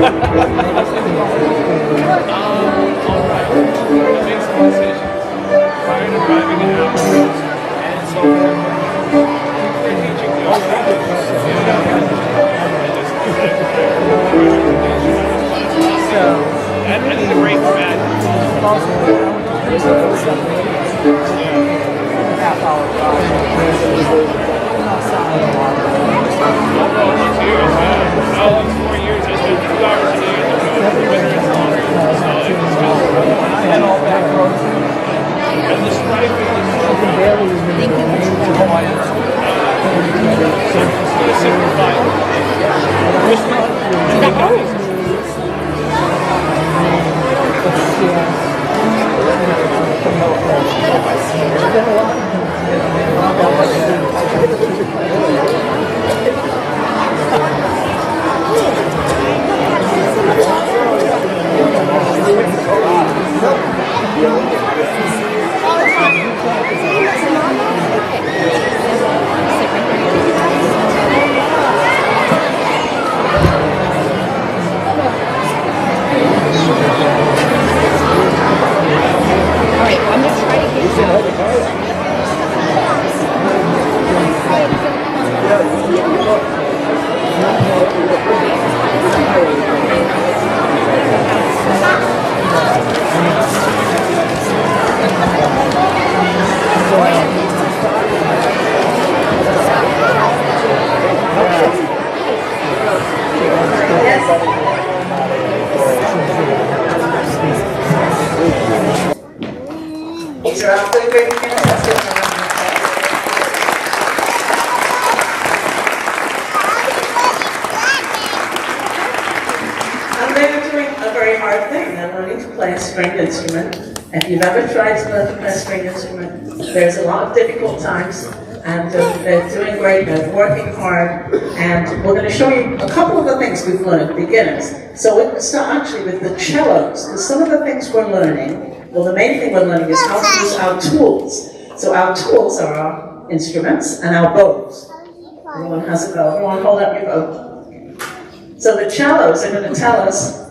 That makes some decisions. Prior to driving an hour, and so we're teaching the I need a break from that. Half hour drive. Oh, it's 4 years. I spent 2 hours a day in the road, whether it's longer. I had all back roads. And the striping is I can barely remember the name of the one. simplified. These are absolutely great beginners. Let's give them a round of applause. And they're doing a very hard thing. They're learning to play a stringed instrument. If you've ever tried to learn to play a stringed instrument, there's a lot of difficult times, and they're doing great. They're working hard, and we're going to show you a couple of the things we've learned, beginners. So we're going to start actually with the cellos, because some of the things we're learning, well, the main thing we're learning is how to use our tools. So our tools are our instruments and our bows. Everyone has a bow. Everyone hold up your bow. So the cellos are going to tell us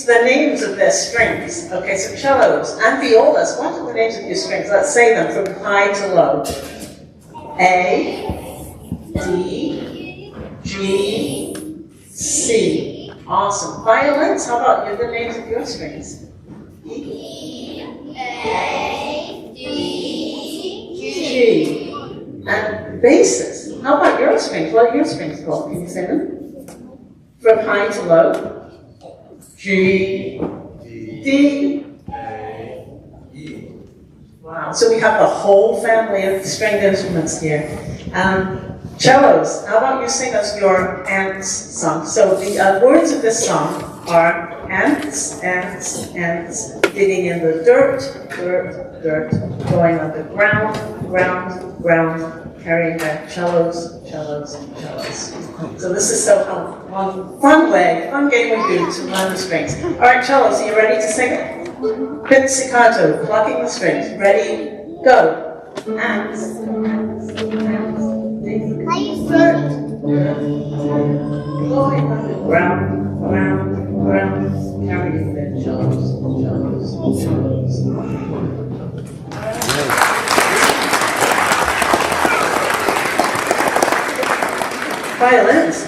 the names of their strings. Okay, so cellos and violas. What are the names of your strings? Let's say them from high to low. A, D, G, C. Awesome. Violins, how about the names of your strings? E, A, D, G. And basses. How about your strings? What are your strings called? Can you say them? From high to low. G, D, A, E. Wow, so we have the whole family of stringed instruments here. Cellos, how about you sing us your ants song? So the words of this song are ants, ants, ants, digging in the dirt, dirt, dirt, going on the ground, ground, ground, carrying back cellos, cellos, cellos. So this is one fun game we do to learn the strings. All right, cellos, are you ready to sing it? Pizzicato, plucking the strings. Ready, go. Ants, ants, ants, digging dirt, dirt, going on the ground, ground, ground, carrying back cellos, cellos, cellos. Violins.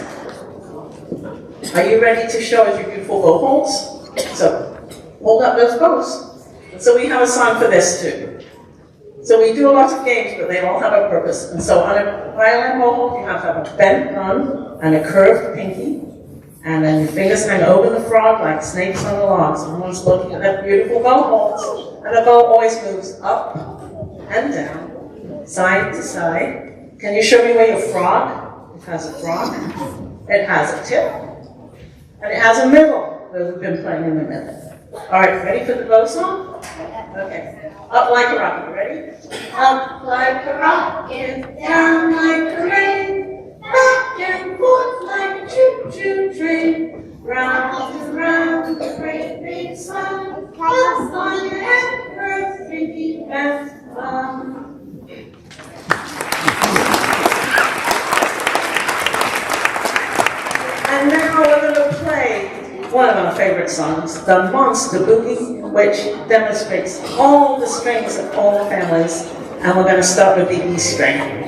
Are you ready to show us your beautiful bow holds? So, hold up those bows. So we have a song for this too. So we do a lot of games, but they all have a purpose. And so on a violin bow hold, you have to have a bent thumb and a curved pinky. And then your fingers hang over the frog like snakes on a log. Someone's looking at that beautiful bow holds. And the bow always moves up and down, side to side. Can you show me where your frog? It has a frog, it has a tip, and it has a middle, where we've been playing in the middle. All right, ready for the bow song? Okay. Up like a rocket, ready? Up like a rocket, down like a rain, back and forth like a choo-choo train, round and round the great big sun, up on your head, first thinking best fun. And one of our favorite songs, the Monster Boogie, which demonstrates all the strings of all the families. And we're going to start with the E string.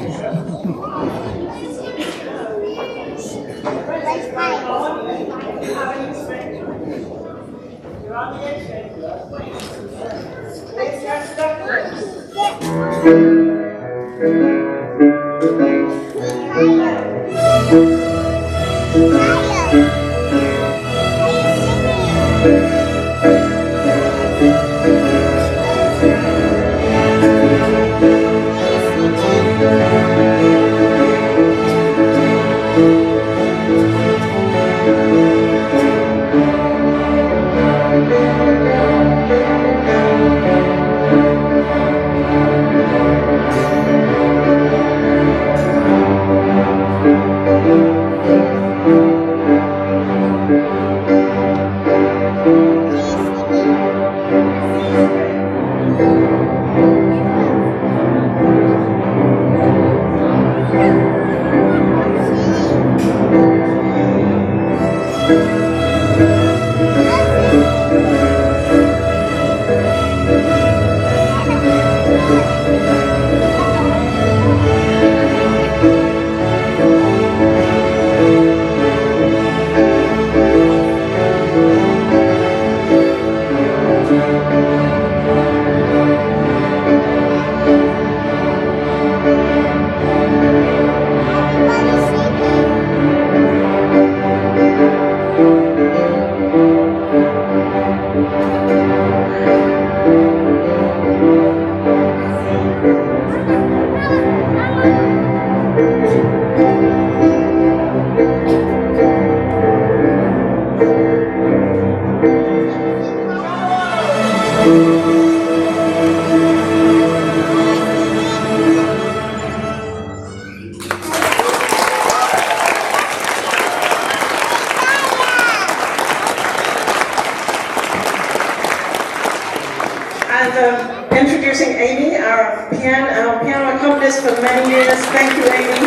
Introducing Amy, our piano accompanist for many years. Thank you, Amy.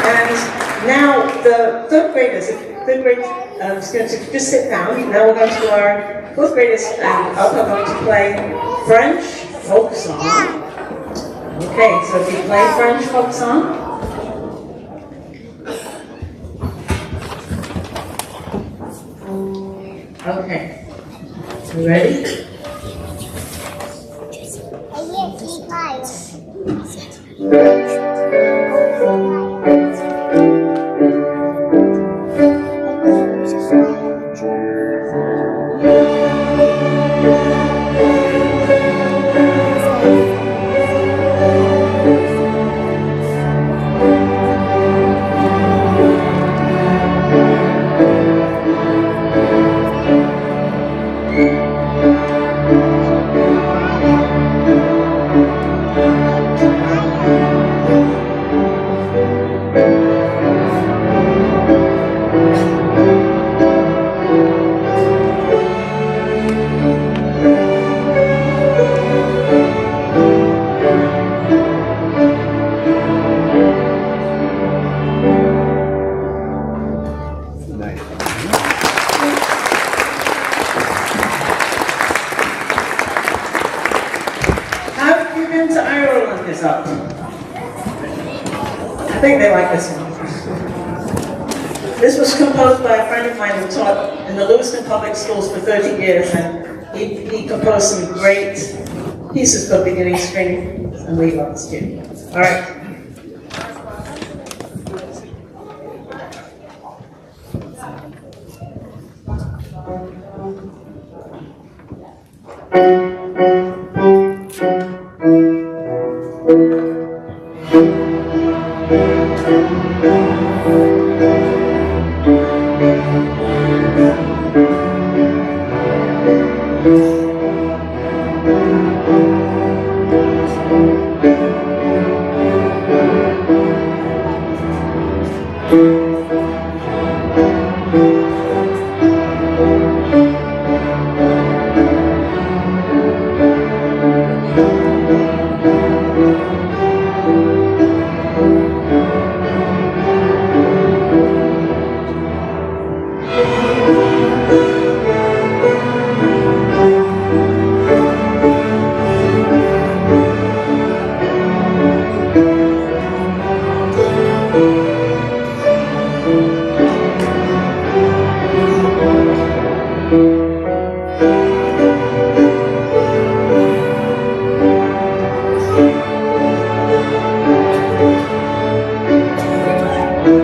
And now the third graders, is going to just sit down. Now we're going to do our fourth graders and up are going to play French folk song. Okay, so if you play French folk song. Okay. You ready? I think they like this one. This was composed by a friend of mine who taught in the Lewiston Public Schools for 30 years, and he composed some great pieces for beginning string, and we love this too. All right. Thank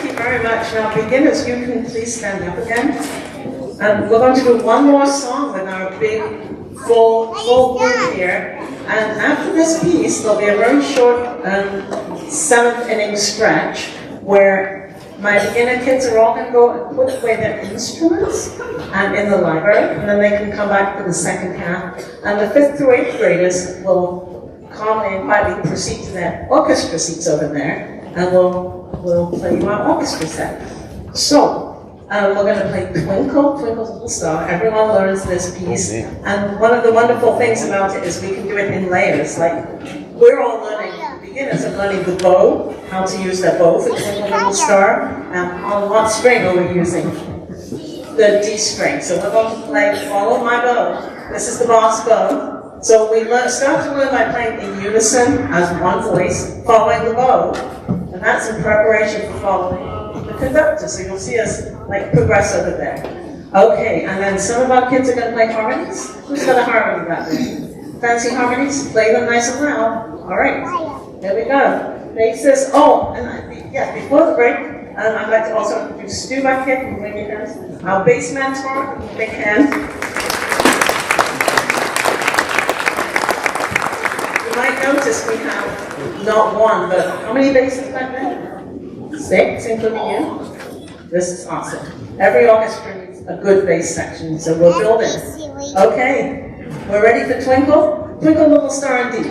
you very much. Now, beginners, you can please stand up again. We're going to do one more song with our big full group here. And after this piece, there'll be a very short 7th inning stretch where my beginner kids are all going to go and put away their instruments in the library, and then they can come back for the second half. And the 5th through 8th graders will calmly and quietly proceed to their orchestra seats over there, and we'll play you our orchestra set. So, we're going to play Twinkle, Twinkle Little Star. Everyone learns this piece. And one of the wonderful things about it is we can do it in layers. Like, we're all learning, beginners are learning the bow, how to use that bow for Twinkle Little Star. On what string are we using? The D string. So we're going to play Follow My Bow. This is the boss bow. So we start to learn by playing in unison as one voice, following the bow. And that's in preparation for following the conductor. So you'll see us like progress over there. Okay, and then some of our kids are going to play harmonies. Who's got a harmony back there? Fancy harmonies? Play them nice and loud. All right, there we go. Basis. Oh, and yeah, before the break, I'd like to also introduce Stu back here. Can you wave your hands? Our bass mentor, big hand. You might notice we have not one, but how many basses back there? 6, including you. This is awesome. Every orchestra needs a good bass section, so we're building. Okay, we're ready for Twinkle? Twinkle Little Star in D.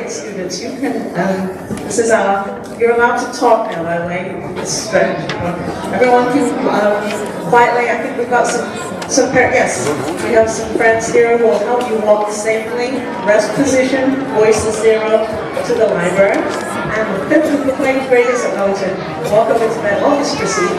Students, you can, you're allowed to talk now, by the way, this stretch. Everyone can, quietly, I think we've got yes, we have some friends here who will help you walk safely, rest position, voices 0 to the library, and the 5th and 8th graders are going to walk up into their orchestra seat.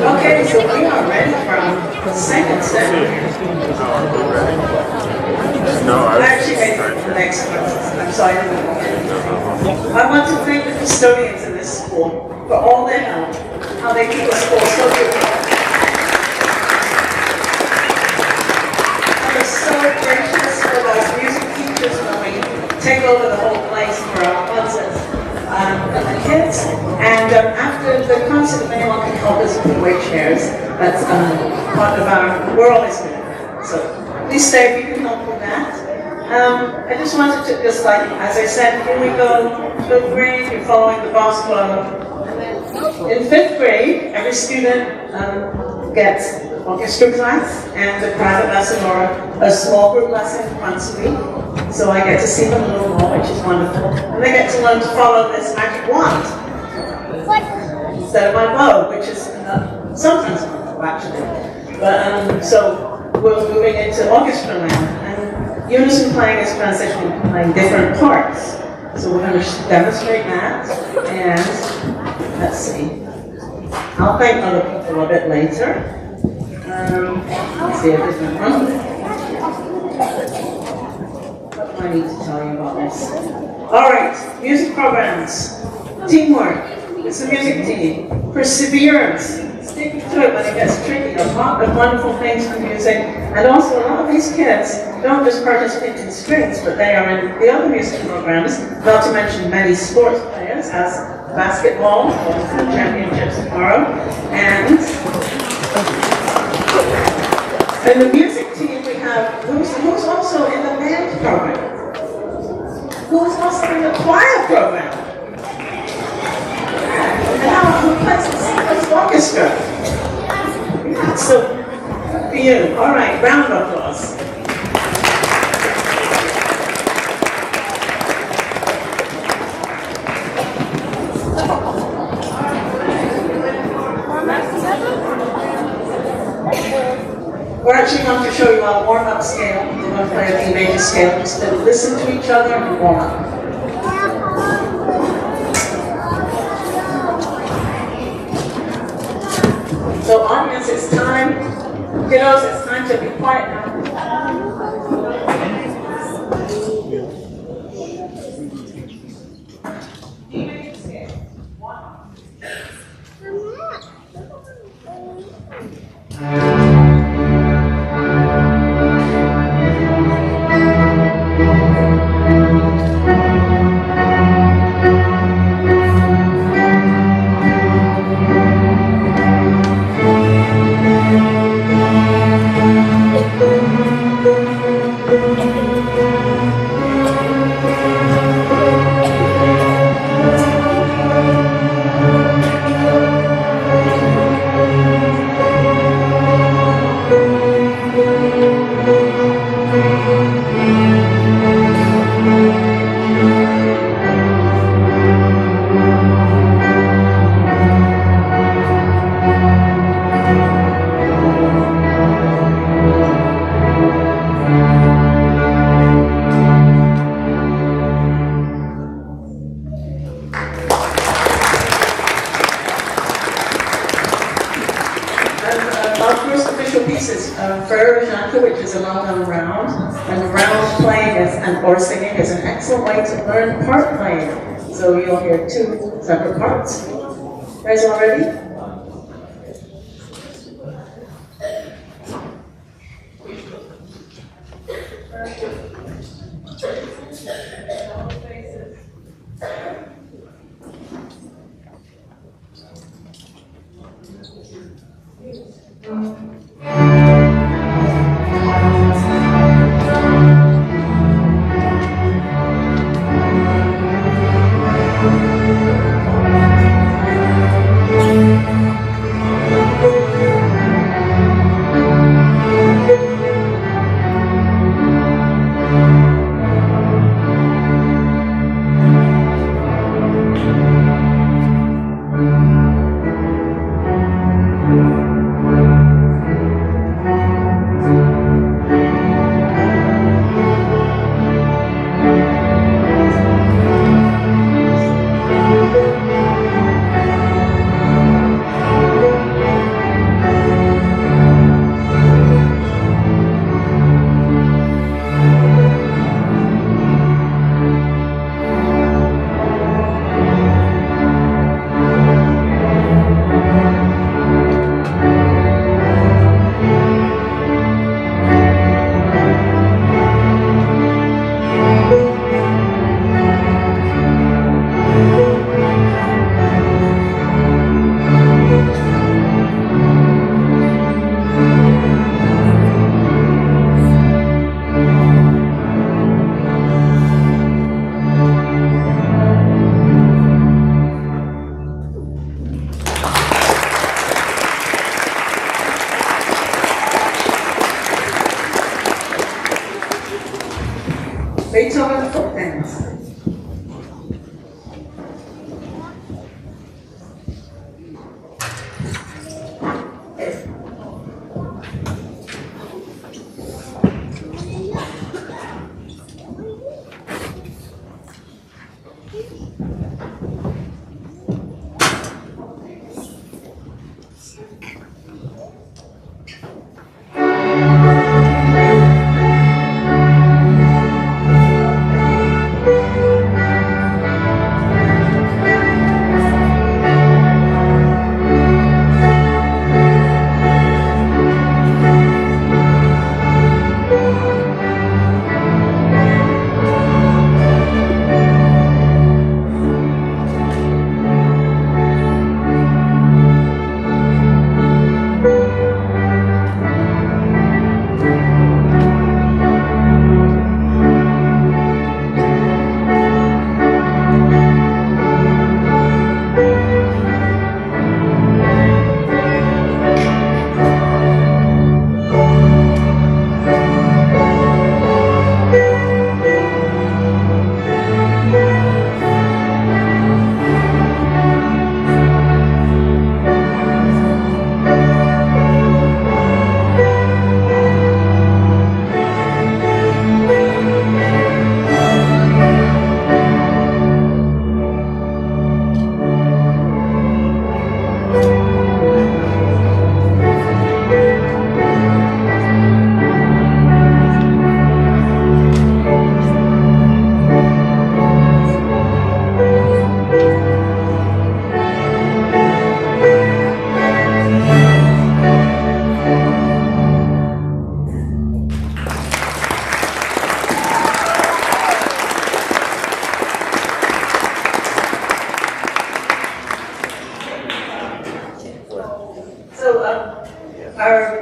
Okay, so we are ready for the second set. I actually made it for the next one. I'm sorry. I want to thank the custodians in this school for all their help, how they keep the school so good. I'm so gracious for those music teachers when we take over the whole place for our concerts and the kids. And after the concert, if anyone can help us with the wheelchairs, that's part of our world is good. So please stay if you can help with that. I just wanted to, just like, as I said, here we go, 5th grade, you're following the boss club. In 5th grade, every student gets orchestra class and a private lesson or a small group lesson once a week. So I get to see them a little more, which is wonderful. And they get to learn to follow this magic wand instead of my bow, which is sometimes wonderful actually. But so we're moving into orchestra land. Unison playing is transitioning to playing different parts. So we're going to demonstrate that, and let's see. I'll thank other people a bit later. Let's see a different one. What do I need to tell you about this? All right, music programs, teamwork. It's a music team. Perseverance. Sticking to it when it gets tricky. A lot of wonderful things for music. And also, a lot of these kids don't just participate in strings, but they are in the other music programs, not to mention many sports players, as basketball, going to the championships tomorrow. And in the music team, we have who's also in the band program, who's also in the choir program. Now, who plays the orchestra? Yeah, so, for you. All right, round of applause. We're actually going to show you our warm-up scale. We're going to play a D major scale. Just to listen to each other and warm up. So audience, it's time, kiddos, it's time to be quiet now. Our first official piece is Frere Janka, which is a well-known round. And the round playing or singing is an excellent way to learn part playing. So you'll hear two separate parts. Guys all ready?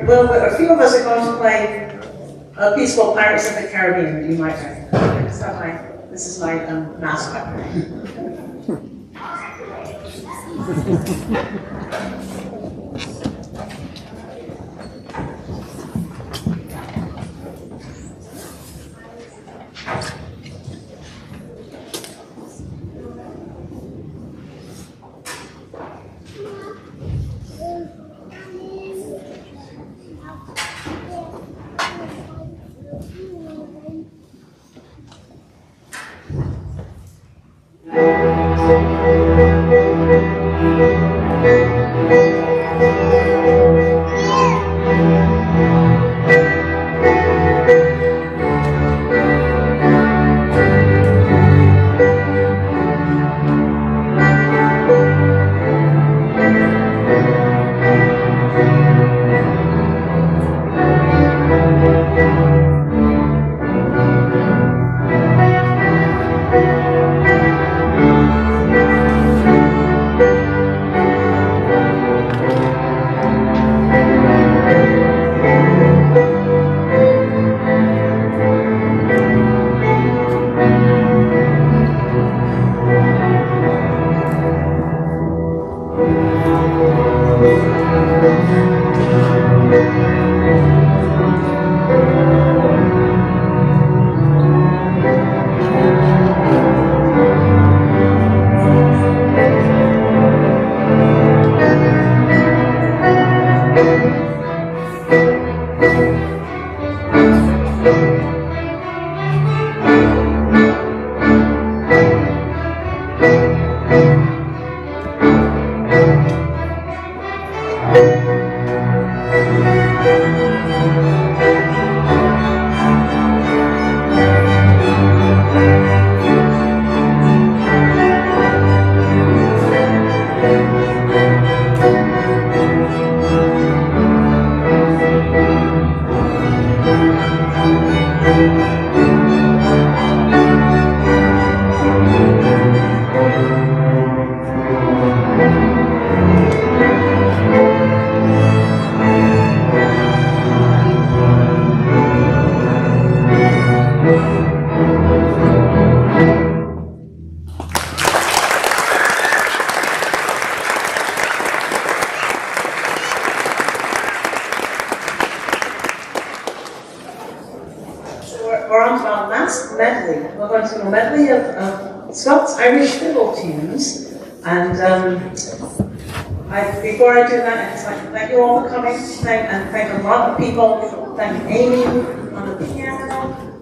well, a few of us are going to play a piece called Pirates of the Caribbean that you might recognize. This is my mascot. We're on to our last medley. We're going to do a medley of Scots Irish fiddle tunes. And before I do that, I'd just like to thank you all for coming tonight and thank a lot of people. Thank Amy on the piano,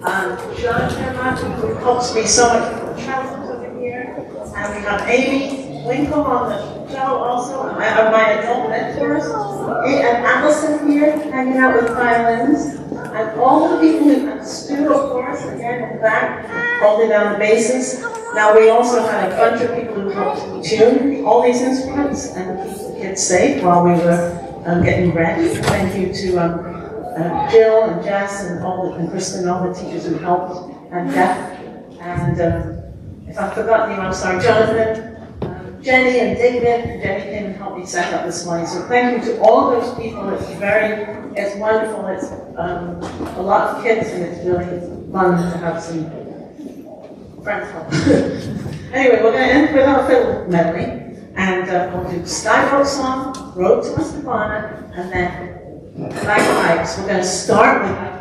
John who helps me so much with the cellos over here. And we have Amy Winkle on the cello also, and my adult mentors. And Allison here hanging out with violins. And all the people in Stu, of course, again in the back, holding down the basses. Now we also had a bunch of people who helped tune all these instruments and keep the kids safe while we were getting ready. Thank you to Jill and Jess and Kristen, all the teachers who helped, and Jeff. And if I've forgotten you, I'm sorry, Jonathan. Jenny and David. Jenny came and helped me set up this morning. So thank you to all those people. It's wonderful. It's a lot of kids, and it's really fun to have some friends help. Anyway, we're going to end with our fiddle medley, and we'll do Skyboat Song, Road to Estefana, and then Bagpipes. We're going to start with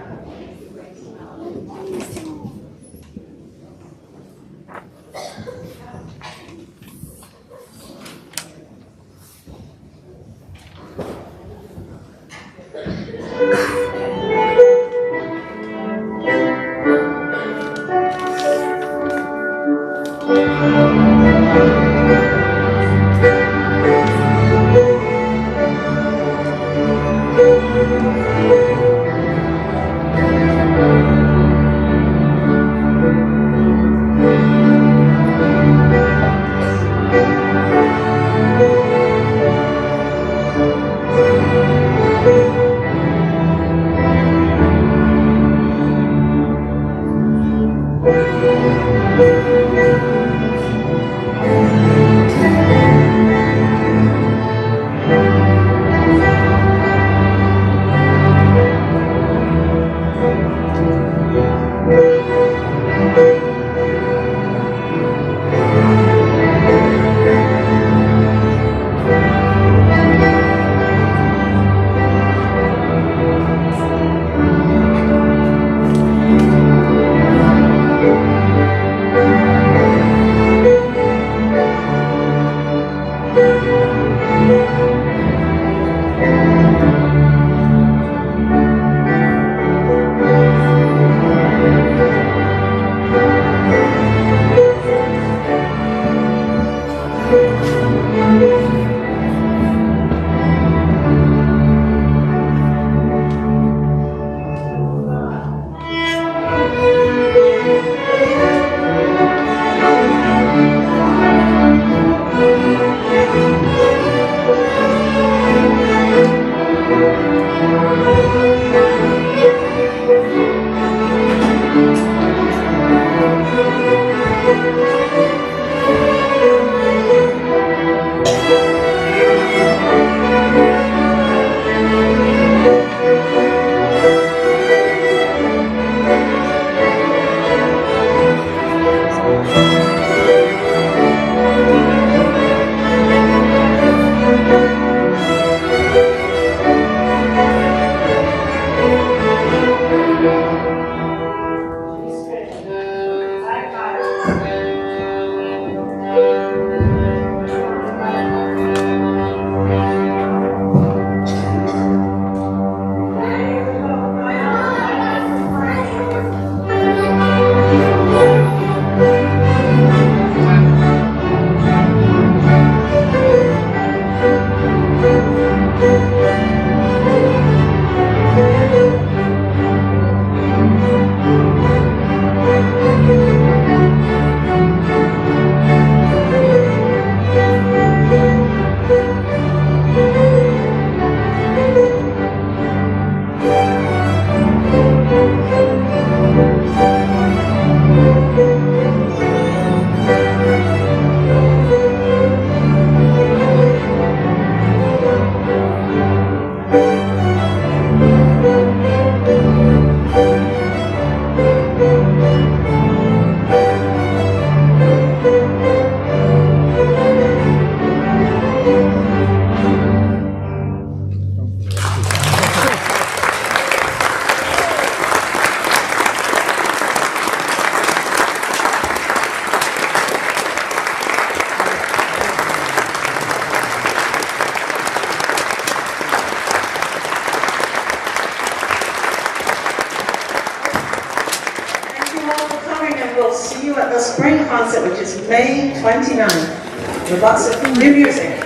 We'll see you at the spring concert, which is May 29th, with lots of new music.